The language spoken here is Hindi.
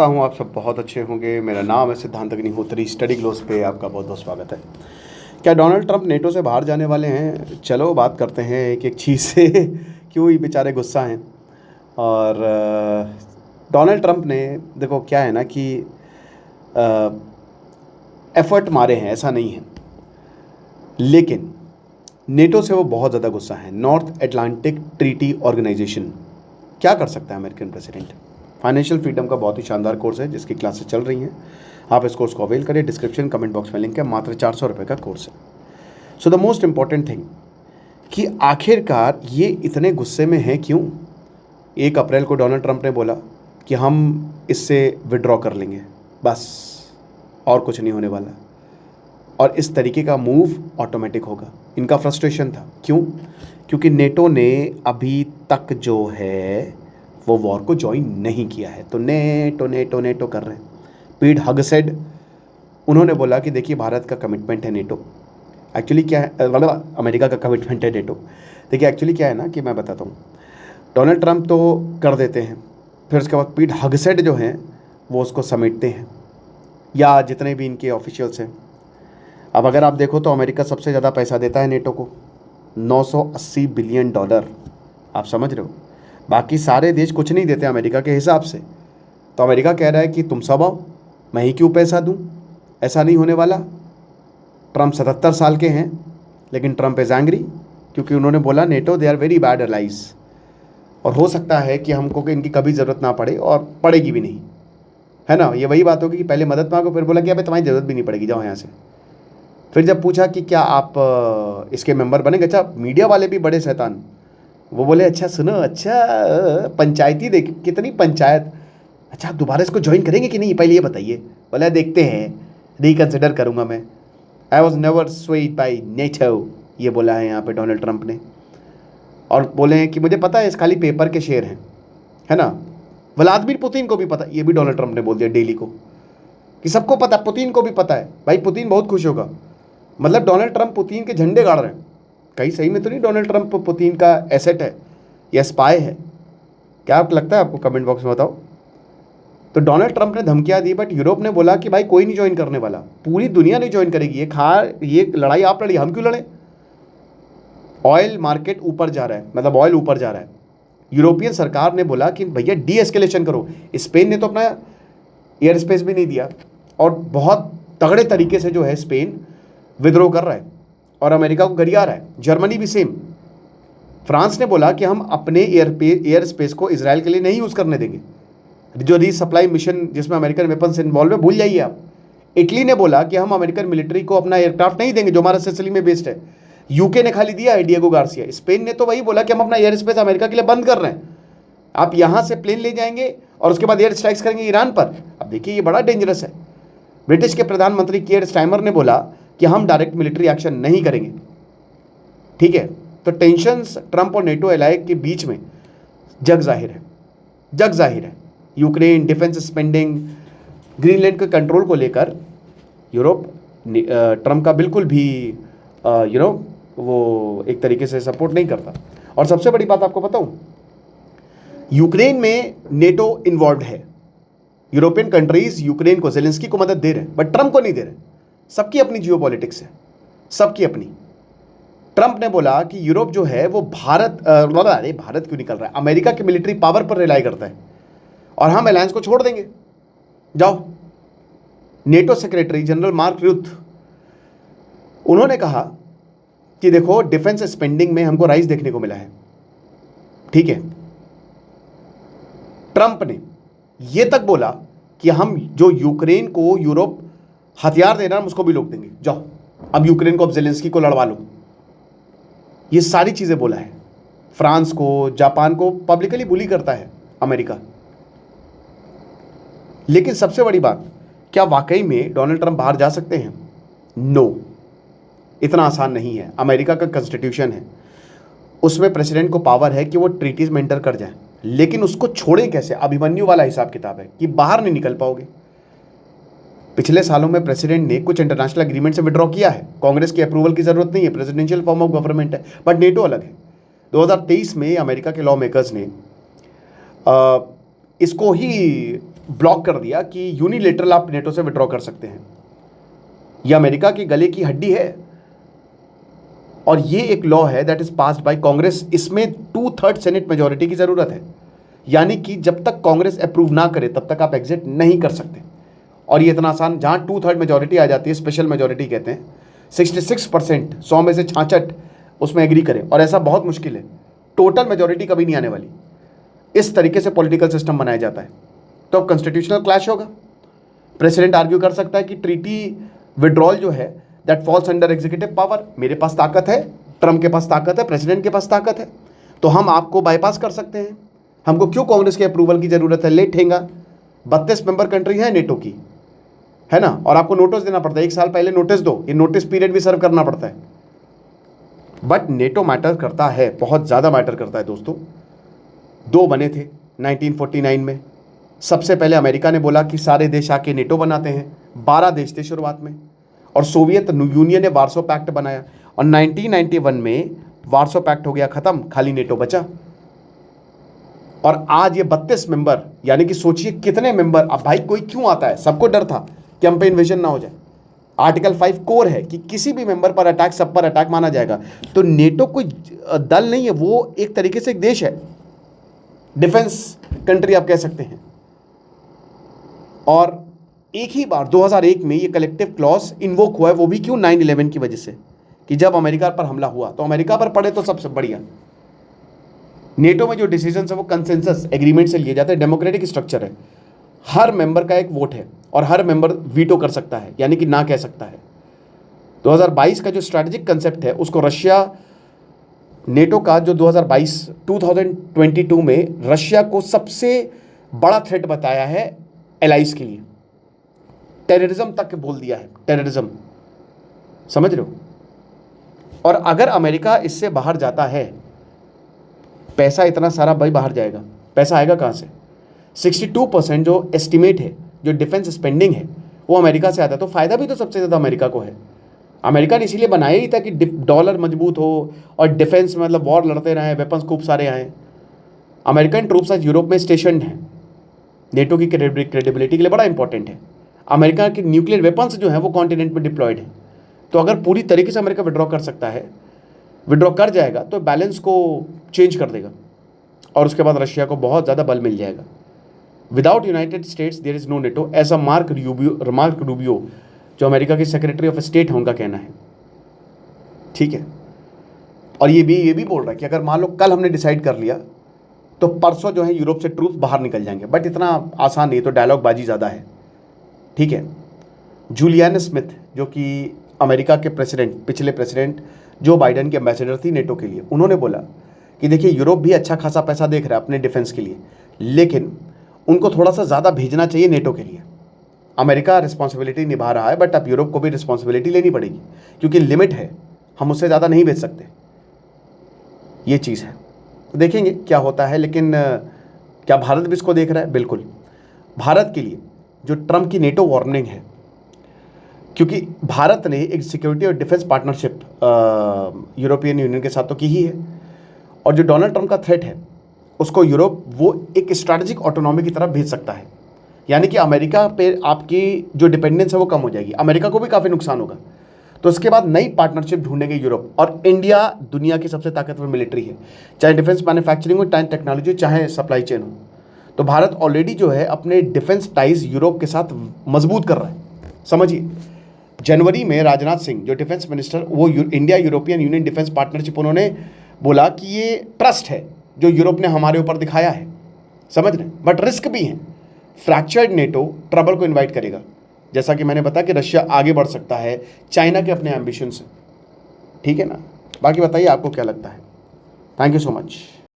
हूँ आप सब बहुत अच्छे होंगे। मेरा नाम है सिद्धांत अग्निहोत्री। स्टडी ग्लोस पे आपका बहुत बहुत स्वागत है। क्या डोनाल्ड ट्रंप नेटो से बाहर जाने वाले हैं? चलो बात करते हैं एक एक चीज़ से क्यों ये बेचारे गुस्सा हैं। और डोनाल्ड ट्रंप ने देखो क्या है ना कि एफर्ट मारे हैं, ऐसा नहीं है, लेकिन नेटो से वो बहुत ज़्यादा गुस्सा है। नॉर्थ एटलांटिक ट्रीटी ऑर्गेनाइजेशन क्या कर सकता है अमेरिकन प्रेसिडेंट? फाइनेंशियल फ्रीडम का बहुत ही शानदार कोर्स है जिसकी क्लासेस चल रही हैं। आप इस कोर्स को अवेल करें। डिस्क्रिप्शन कमेंट बॉक्स में लिंक है। मात्र 400 रुपये का कोर्स है। So the most important thing कि आखिरकार ये इतने गुस्से में हैं क्यों? 1 अप्रैल को डोनाल्ड ट्रंप ने बोला कि हम इससे विड्रॉ कर लेंगे, बस और कुछ नहीं होने वाला। और इस तरीके का मूव ऑटोमेटिक होगा। इनका फ्रस्ट्रेशन था। क्यों? क्योंकि नेटो ने अभी तक जो है वो वॉर को ज्वाइन नहीं किया है। तो नेटो नेटो नेटो कर रहे हैं। पीट हेगसेड उन्होंने बोला कि देखिए भारत का कमिटमेंट है नेटो। एक्चुअली क्या है, मतलब अमेरिका का कमिटमेंट है नेटो। देखिए एक्चुअली क्या है ना कि मैं बताता हूँ। डोनाल्ड ट्रंप तो कर देते हैं, फिर उसके बाद पीट हेगसेड जो हैं वो उसको समेटते हैं, या जितने भी इनके ऑफिशियल्स हैं। अब अगर आप देखो तो अमेरिका सबसे ज़्यादा पैसा देता है नेटो को, $980 बिलियन। आप समझ रहे हो? बाकी सारे देश कुछ नहीं देते अमेरिका के हिसाब से। तो अमेरिका कह रहा है कि तुम सब आओ, मैं ही क्यों पैसा दूं? ऐसा नहीं होने वाला। ट्रंप 77 साल के हैं, लेकिन ट्रंप इज एंग्री क्योंकि उन्होंने बोला NATO they are very bad allies. और हो सकता है कि हमको कि इनकी कभी ज़रूरत ना पड़े, और पड़ेगी भी नहीं, है ना। ये वही बात होगी कि पहले मदद मांगो, फिर बोला कि अबे तुम्हारी ज़रूरत भी नहीं पड़ेगी, जाओ यहाँ से। फिर जब पूछा कि क्या आप इसके मेंबर बनेंगे, अच्छा मीडिया वाले भी बड़े शैतान, वो बोले अच्छा सुनो, अच्छा पंचायती देख कितनी पंचायत, अच्छा आप दोबारा इसको ज्वाइन करेंगे कि नहीं पहले ये बताइए। बोला देखते हैं, रिकन्सिडर करूँगा मैं। I was never swayed by NATO, ये बोला है यहाँ पे डोनाल्ड ट्रंप ने। और बोले हैं कि मुझे पता है इस खाली पेपर के शेयर हैं, है ना। व्लादिमीर पुतिन को भी पता, ये भी डोनाल्ड ट्रंप ने बोल दिया डेली को कि सबको पता, पुतिन को भी पता है। भाई पुतिन बहुत खुश होगा। मतलब डोनाल्ड ट्रंप पुतिन के झंडे गाड़ रहे हैं। कहीं सही में तो नहीं डोनाल्ड ट्रंप पुतिन का एसेट है या स्पाई है? क्या आप लगता है आपको? कमेंट बॉक्स में बताओ। तो डोनाल्ड ट्रंप ने धमकियां दी, बट यूरोप ने बोला कि भाई कोई नहीं ज्वाइन करने वाला, पूरी दुनिया नहीं ज्वाइन करेगी। ये लड़ाई आप लड़िए, हम क्यों लड़े? ऑयल मार्केट ऊपर जा रहा है, मतलब ऑयल ऊपर जा रहा है। यूरोपियन सरकार ने बोला कि भैया डी एस्केलेशन करो। स्पेन ने तो अपना एयर स्पेस भी नहीं दिया, और बहुत तगड़े तरीके से जो है स्पेन विद्रोह कर रहा है और अमेरिका को गरिया रहा है। जर्मनी भी सेम। फ्रांस ने बोला कि हम अपने एयर स्पेस को इसराइल के लिए नहीं यूज़ करने देंगे। जो रीसप्लाई मिशन जिसमें अमेरिकन वेपन्स इन्वॉल्व है, भूल जाइए आप। इटली ने बोला कि हम अमेरिकन मिलिट्री को अपना एयरक्राफ्ट नहीं देंगे जो हमारा सिसिली में बेस्ड है। यूके ने खाली दिया है डिएगो गार्सिया। स्पेन ने तो वही बोला कि हम अपना एयर स्पेस अमेरिका के लिए बंद कर रहे हैं। आप यहाँ से प्लेन ले जाएंगे और उसके बाद एयर स्ट्राइक्स करेंगे ईरान पर। अब देखिए ये बड़ा डेंजरस है। ब्रिटिश के प्रधानमंत्री कियर स्टाइमर ने बोला कि हम डायरेक्ट मिलिट्री एक्शन नहीं करेंगे। ठीक है, तो टेंशंस ट्रंप और नेटो एलाय के बीच में जग जाहिर है, जग जाहिर है। यूक्रेन, डिफेंस स्पेंडिंग, ग्रीनलैंड के कंट्रोल को लेकर यूरोप ट्रंप का बिल्कुल भी वो एक तरीके से सपोर्ट नहीं करता। और सबसे बड़ी बात आपको बताऊं, यूक्रेन में नेटो इन्वॉल्व है। यूरोपियन कंट्रीज यूक्रेन को, जेलेंस्की को मदद दे रहे हैं, बट ट्रंप को नहीं दे रहे। सबकी अपनी जियोपॉलिटिक्स है, सबकी अपनी। ट्रंप ने बोला कि यूरोप जो है वो अरे भारत क्यों निकल रहा है, अमेरिका के मिलिट्री पावर पर रिलाई करता है, और हम अलायंस को छोड़ देंगे, जाओ। NATO secretary general Mark Rutte उन्होंने कहा कि देखो डिफेंस स्पेंडिंग में हमको राइज देखने को मिला है। ठीक है, ट्रंप ने यह तक बोला कि हम जो यूक्रेन को यूरोप हथियार देना हम उसको भी रोक देंगे, जाओ अब यूक्रेन को, अब जेलेंस्की को लड़वा लो। ये सारी चीजें बोला है। फ्रांस को, जापान को पब्लिकली बुली करता है अमेरिका। लेकिन सबसे बड़ी बात, क्या वाकई में डोनाल्ड ट्रंप बाहर जा सकते हैं? नो, इतना आसान नहीं है। अमेरिका का कॉन्स्टिट्यूशन है, उसमें प्रेसिडेंट को पावर है कि वो ट्रीटीज में एंटर कर जाए, लेकिन उसको छोड़े कैसे? अभिमन्यु वाला हिसाब किताब है कि बाहर नहीं निकल पाओगे। पिछले सालों में प्रेसिडेंट ने कुछ इंटरनेशनल एग्रीमेंट से विड्रॉ किया है। कांग्रेस की अप्रूवल की जरूरत नहीं है, प्रेसिडेंशियल फॉर्म ऑफ गवर्नमेंट है, बट नेटो अलग है। 2023 में अमेरिका के लॉ मेकर्स ने इसको ही ब्लॉक कर दिया कि यूनिलेटरल आप नेटो से विड्रॉ कर सकते हैं। यह अमेरिका के गले की हड्डी है और ये एक लॉ है that is passed by Congress. इसमें 2/3 सेनेट मेजोरिटी की जरूरत है, यानी कि जब तक कांग्रेस अप्रूव ना करे तब तक आप एग्जिट नहीं कर सकते। और ये इतना आसान, जहां 2/3 मेजोरिटी आ जाती है, स्पेशल मेजोरिटी कहते हैं, 66%, 100 में से 66 उसमें एग्री करें, और ऐसा बहुत मुश्किल है, टोटल मेजोरिटी कभी नहीं आने वाली। इस तरीके से पॉलिटिकल सिस्टम बनाया जाता है। तो अब कॉन्स्टिट्यूशनल क्लैश होगा। प्रेसिडेंट आर्ग्यू कर सकता है कि ट्रीटी विड्रॉल जो है that falls under executive power. मेरे पास ताकत है, ट्रम्प के पास ताकत है, प्रेसिडेंट के पास ताकत है, तो हम आपको बाईपास कर सकते हैं। हमको क्यों कांग्रेस के अप्रूवल की जरूरत है? ले ठेंगा, 32 मेंबर कंट्री है नेटो की, है ना, और आपको नोटिस देना पड़ता है, 1 साल पहले नोटिस दो, ये नोटिस पीरियड भी सर्व करना पड़ता है। बट नेटो मैटर करता है, बहुत ज़्यादा मैटर करता है दोस्तों। 2 बने थे 1949 में। सबसे पहले अमेरिका ने बोला कि सारे देश आके नेटो बनाते हैं, 12 देश थे शुरुआत में, और सोवियत यूनियन ने वार्सो पैक्ट बनाया, और 1991 में वार्सो पैक्ट हो गया ख़त्म, खाली नेटो बचा। और आज ये 32 मेंबर, यानी कि सोचिए कितने मेंबर। अब भाई कोई क्यों आता है? सबको डर था कि हम पे इन्वेजन ना हो जाए। आर्टिकल 5 कोर है कि किसी भी मेंबर पर अटैक, सब पर अटैक माना जाएगा। तो नेटो कोई दल नहीं है, वो एक तरीके से एक देश है, डिफेंस कंट्री आप कह सकते हैं। और एक ही बार 2001 में ये कलेक्टिव क्लॉज इन्वोक हुआ है, वो भी क्यों? 9/11 की वजह से, कि जब अमेरिका पर हमला हुआ तो अमेरिका पर पड़े तो सबसे बढ़िया। नेटो में जो डिसीजन है वो कंसेंसस एग्रीमेंट से लिए जाते हैं, डेमोक्रेटिक स्ट्रक्चर है, हर मेंबर का एक वोट है और हर मेंबर वीटो कर सकता है, यानी कि ना कह सकता है। 2022 का जो स्ट्रैटेजिक कंसेप्ट है उसको रशिया, नेटो का जो 2022 में रशिया को सबसे बड़ा थ्रेट बताया है एलाइज के लिए। टेररिज्म तक बोल दिया है, टेररिज्म, समझ रहे हो? और अगर अमेरिका इससे बाहर जाता है, पैसा इतना सारा भाई बाहर जाएगा, पैसा आएगा कहाँ से? 62% जो एस्टिमेट है, जो डिफेंस स्पेंडिंग है, वो अमेरिका से आता है। तो फायदा भी तो सबसे ज़्यादा अमेरिका को है। अमेरिका ने इसीलिए बनाया ही था कि डॉलर मजबूत हो और डिफेंस में मतलब वॉर लड़ते रहें, वेपन्स खूब सारे आए। अमेरिकन ट्रूप्स आज यूरोप में स्टेशन हैं, नेटो की क्रेडिबिलिटी के लिए बड़ा इंपॉर्टेंट है। अमेरिका के न्यूक्लियर वेपन्स जो हैं वो कॉन्टिनेंट में डिप्लॉयड हैं। तो अगर पूरी तरीके से अमेरिका विड्रॉ कर सकता है, विड्रॉ कर जाएगा, तो बैलेंस को चेंज कर देगा और उसके बाद रशिया को बहुत ज़्यादा बल मिल जाएगा। Without United States there is no NATO, ऐसा मार्क रूबियो जो अमेरिका के सेक्रेटरी ऑफ स्टेट हैं उनका कहना है, ठीक है। और ये भी बोल रहा है कि अगर मान लो कल हमने डिसाइड कर लिया तो परसों जो है यूरोप से ट्रूप्स बाहर निकल जाएंगे। बट इतना आसान नहीं, तो डायलॉग बाजी ज़्यादा है, ठीक है। जूलियन स्मिथ जो कि अमेरिका के प्रेसिडेंट, पिछले प्रेसिडेंट जो बाइडेन के एम्बेसडर थी नेटो के लिए, उन्होंने बोला कि देखिए यूरोप भी अच्छा खासा पैसा देख रहा है अपने डिफेंस के लिए, लेकिन उनको थोड़ा सा ज़्यादा भेजना चाहिए नेटो के लिए। अमेरिका रिस्पॉन्सिबिलिटी निभा रहा है, बट अब यूरोप को भी रिस्पॉन्सिबिलिटी लेनी पड़ेगी, क्योंकि लिमिट है, हम उससे ज़्यादा नहीं भेज सकते, ये चीज़ है। तो देखेंगे क्या होता है। लेकिन क्या भारत भी इसको देख रहा है? बिल्कुल। भारत के लिए जो ट्रम्प की नेटो वार्निंग है, क्योंकि भारत ने एक सिक्योरिटी और डिफेंस पार्टनरशिप यूरोपियन यूनियन के साथ तो की ही है, और जो डोनाल्ड ट्रम्प का थ्रेट है उसको यूरोप वो एक स्ट्रैटेजिक ऑटोनॉमी की तरफ भेज सकता है, यानी कि अमेरिका पे आपकी जो डिपेंडेंस है वो कम हो जाएगी, अमेरिका को भी काफ़ी नुकसान होगा। तो उसके बाद नई पार्टनरशिप ढूंढेंगे यूरोप। और इंडिया दुनिया की सबसे ताकतवर मिलिट्री है, चाहे डिफेंस मैन्युफैक्चरिंग हो, चाहे टेक्नोलॉजी, चाहे सप्लाई चेन हो। तो भारत ऑलरेडी जो है अपने डिफेंस टाइज यूरोप के साथ मजबूत कर रहा है। समझिए, जनवरी में राजनाथ सिंह जो डिफेंस मिनिस्टर, वो India European union defence partnership, उन्होंने बोला कि ये ट्रस्ट है जो यूरोप ने हमारे ऊपर दिखाया है, समझ रहे हैं, बट रिस्क भी है। फ्रैक्चर्ड नेटो ट्रबल को इन्वाइट करेगा, जैसा कि मैंने बताया कि रशिया आगे बढ़ सकता है चाइना के अपने एम्बिशन से, ठीक है ना। बाकी बताइए आपको क्या लगता है। Thank you so much.